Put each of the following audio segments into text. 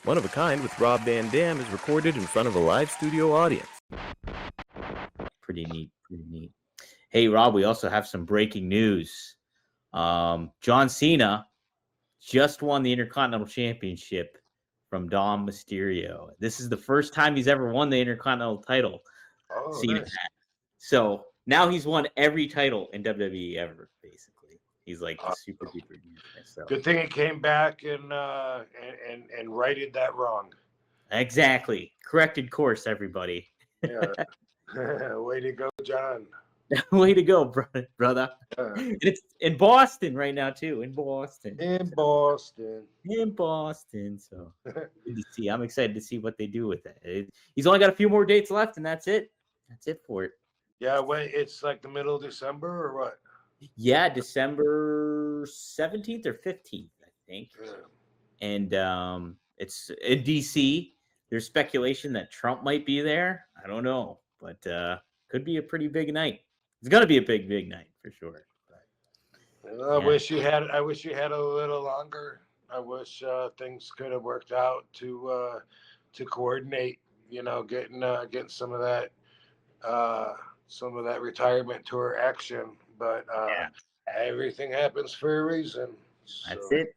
One of a Kind with Rob Van Dam is recorded in front of a live studio audience. Pretty neat, pretty neat. Hey, Rob, we also have some breaking news. John Cena just won the Intercontinental Championship from Dom Mysterio. This is the first time he's ever won the Intercontinental title. Oh, Cena nice. had. So now he's won every title in WWE ever, basically. He's like the super duper duper. So Good thing he came back and righted that wrong. exactly. Corrected course, everybody. Yeah. Way to go, John. Way to go, brother. Yeah. It's in Boston right now, too. In Boston. In Boston. In Boston. So good to see. I'm excited to see what they do with it. He's only got a few more dates left, and that's it. That's it for it. Yeah, wait, it's like the middle of December or what? Yeah, December 17th or 15th, I think. Yeah. And it's in DC. There's speculation that Trump might be there. I don't know, but could be a pretty big night. It's gonna be a big night for sure. I wish you had a little longer. I wish things could have worked out to coordinate. You know, getting some of that retirement tour action. But everything happens for a reason. So, That's it.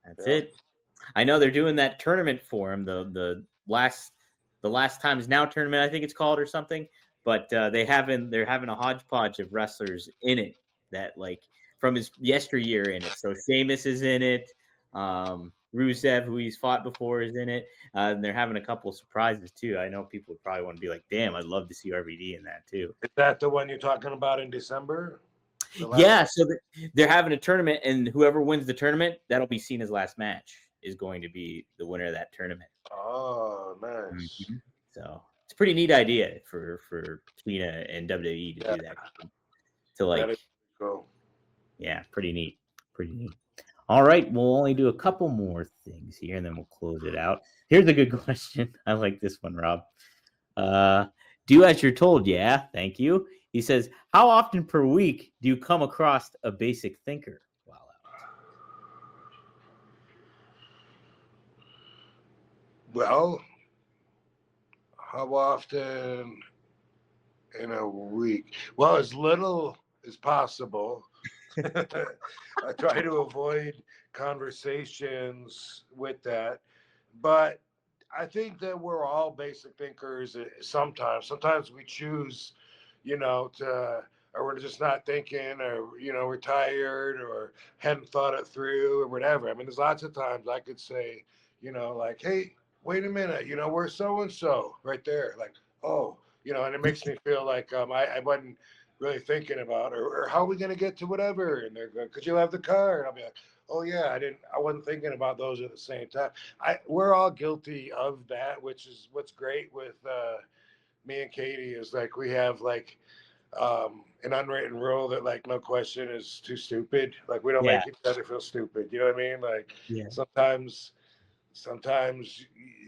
That's it. I know they're doing that tournament for him. The last times now tournament, I think it's called or something. But they're having a hodgepodge of wrestlers in it that like from his yesteryear in it. So Sheamus is in it. Rusev, who he's fought before, is in it. And they're having a couple of surprises too. I know people would probably want to be like, "Damn, I'd love to see RVD in that too." Is that the one you're talking about in December? Yeah, so they're having a tournament, and whoever wins the tournament, that'll be Cena's last match, is going to be the winner of that tournament. Oh, nice. Mm-hmm. So it's a pretty neat idea for Cena and WWE to do that. To like, cool. Yeah, pretty neat. Pretty neat. All right, we'll only do a couple more things here, and then we'll close it out. Here's a good question. I like this one, Rob. Do as you're told. Yeah, thank you. He says, how often per week do you come across a basic thinker while out? Well, how often in a week? Well, as little as possible. I try to avoid conversations with that. But I think that we're all basic thinkers sometimes. Sometimes we choose, or we're just not thinking, or, we're tired or hadn't thought it through or whatever. I mean, there's lots of times I could say, like, hey, wait a minute, we're so-and-so right there. Like, oh, and it makes me feel like I wasn't really thinking about, or how are we going to get to whatever? And they're going, could you have the car? And I'll be like, oh yeah, I wasn't thinking about those at the same time. We're all guilty of that, which is what's great with me and Katie is like, we have like an unwritten rule that like no question is too stupid. Like we don't make each other feel stupid. You know what I mean? Like sometimes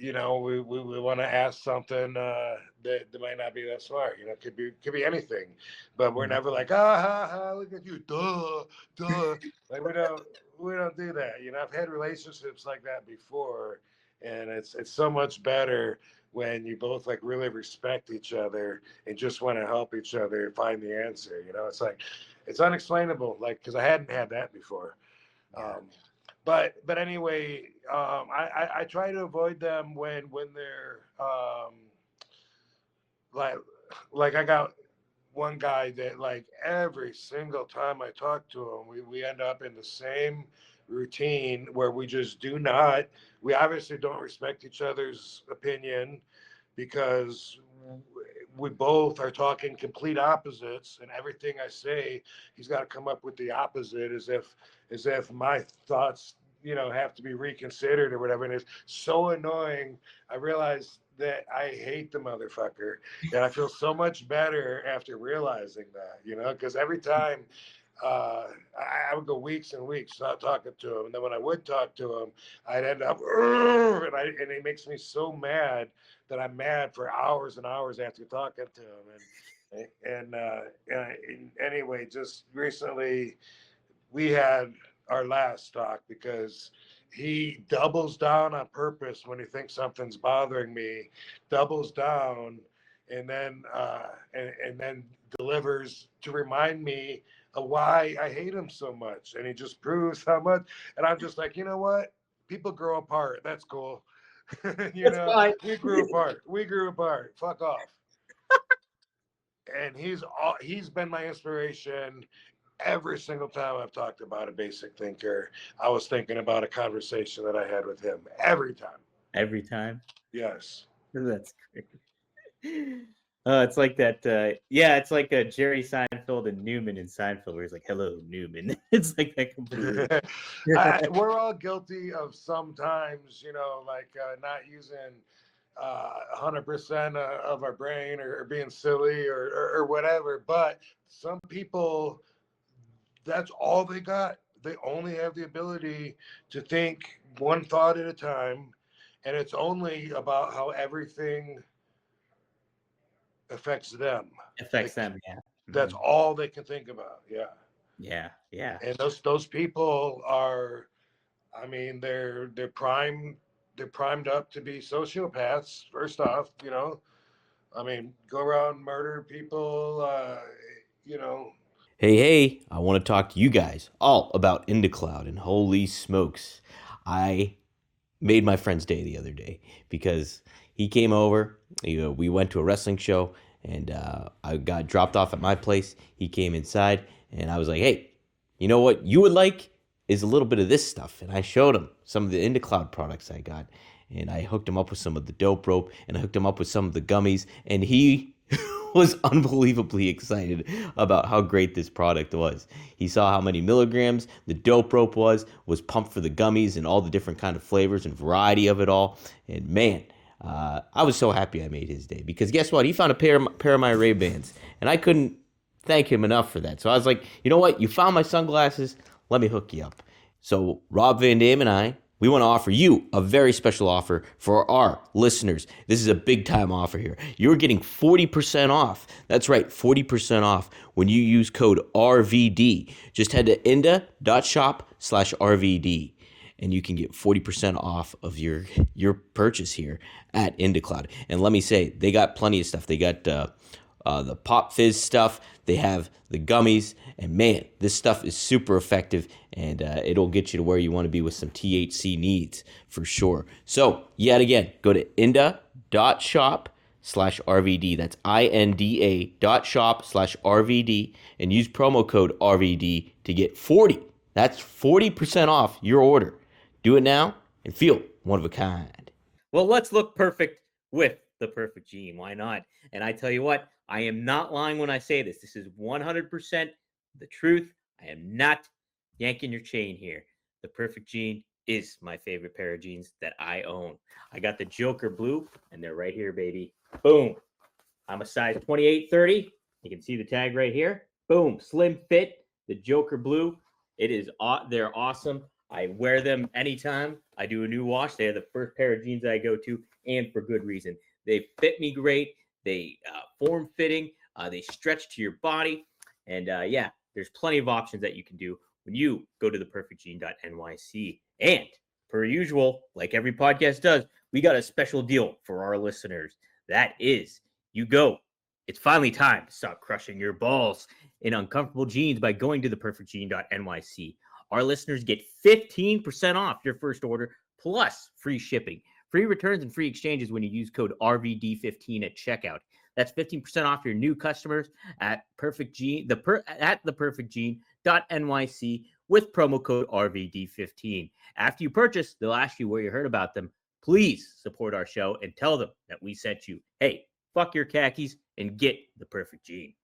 we want to ask something that might not be that smart. It could be anything, but we're never like, ha ha, look at you, duh. Like we don't do that. I've had relationships like that before, and it's so much better when you both like really respect each other and just want to help each other find the answer. It's like it's unexplainable, like because I hadn't had that before. But anyway, I try to avoid them when they're like I got one guy that like every single time I talk to him, we end up in the same routine where we just we obviously don't respect each other's opinion because we both are talking complete opposites, and everything I say, he's got to come up with the opposite as if my thoughts, have to be reconsidered or whatever. And it's so annoying. I realized that I hate the motherfucker, and I feel so much better after realizing that, because every time I would go weeks and weeks not talking to him, and then when I would talk to him, I'd end up, and it makes me so mad that I'm mad for hours and hours after talking to him. And anyway, just recently we had our last talk because he doubles down on purpose when he thinks something's bothering me, doubles down, and then and then delivers to remind me of why I hate him so much. And he just proves how much. And I'm just like, you know what? People grow apart. That's cool. That's fine. We grew apart. We grew apart. Fuck off. And he's been my inspiration every single time I've talked about a basic thinker. I was thinking about a conversation that I had with him every time. Every time. Yes. That's great. It's like that. Yeah, it's like Jerry Seinfeld and Newman in Seinfeld, where he's like, "Hello, Newman." It's like that completely. We're all guilty of sometimes, like not using 100% of our brain or being silly or whatever. But some people, that's all they got. They only have the ability to think one thought at a time, and it's only about how everything affects them. Affects them, yeah. That's all they can think about. Yeah. And those people are, I mean, they're primed up to be sociopaths. First off, I mean, go around murder people. Hey, I want to talk to you guys all about IndaCloud, and holy smokes, I made my friend's day the other day because he came over. We went to a wrestling show, and I got dropped off at my place. He came inside, and I was like, hey, you know what you would like is a little bit of this stuff. And I showed him some of the IndaCloud products I got, and I hooked him up with some of the dope rope, and I hooked him up with some of the gummies, and he was unbelievably excited about how great this product was. He saw how many milligrams the dope rope was pumped for the gummies and all the different kind of flavors and variety of it all. And man, I was so happy I made his day, because guess what? He found a pair of my Ray-Bans, and I couldn't thank him enough for that. So I was like, you know what? You found my sunglasses. Let me hook you up. So Rob Van Dam and we want to offer you a very special offer for our listeners. This is a big time offer here. You're getting 40% off. That's right, 40% off when you use code RVD. Just head to inda.shop/RVD and you can get 40% off of your purchase here at IndaCloud. And let me say, they got plenty of stuff. They got the Pop Fizz stuff. They have the gummies, and man, this stuff is super effective, and it'll get you to where you want to be with some THC needs for sure. So yet again, go to inda.shop/RVD. That's INDA.shop/RVD and use promo code RVD to get 40% off your order. Do it now and feel one of a kind. Well, let's look perfect with the perfect gene. Why not? And I tell you what, I am not lying when I say this. This is 100% the truth. I am not yanking your chain here. The perfect gene is my favorite pair of jeans that I own. I got the Joker Blue, and they're right here, baby. Boom. I'm a size 28-30. You can see the tag right here. Boom. Slim fit. The Joker Blue. They're awesome. I wear them anytime I do a new wash. They are the first pair of jeans I go to, and for good reason. They fit me great. They form fitting. They stretch to your body. And there's plenty of options that you can do when you go to theperfectgene.nyc. And per usual, like every podcast does, we got a special deal for our listeners. That is, it's finally time to stop crushing your balls in uncomfortable jeans by going to theperfectgene.nyc. Our listeners get 15% off your first order plus free shipping, free returns, and free exchanges when you use code RVD15 at checkout. That's 15% off your new customers at theperfectgene.nyc with promo code RVD15. After you purchase, they'll ask you where you heard about them. Please support our show and tell them that we sent you. Hey, fuck your khakis and get the perfect gene.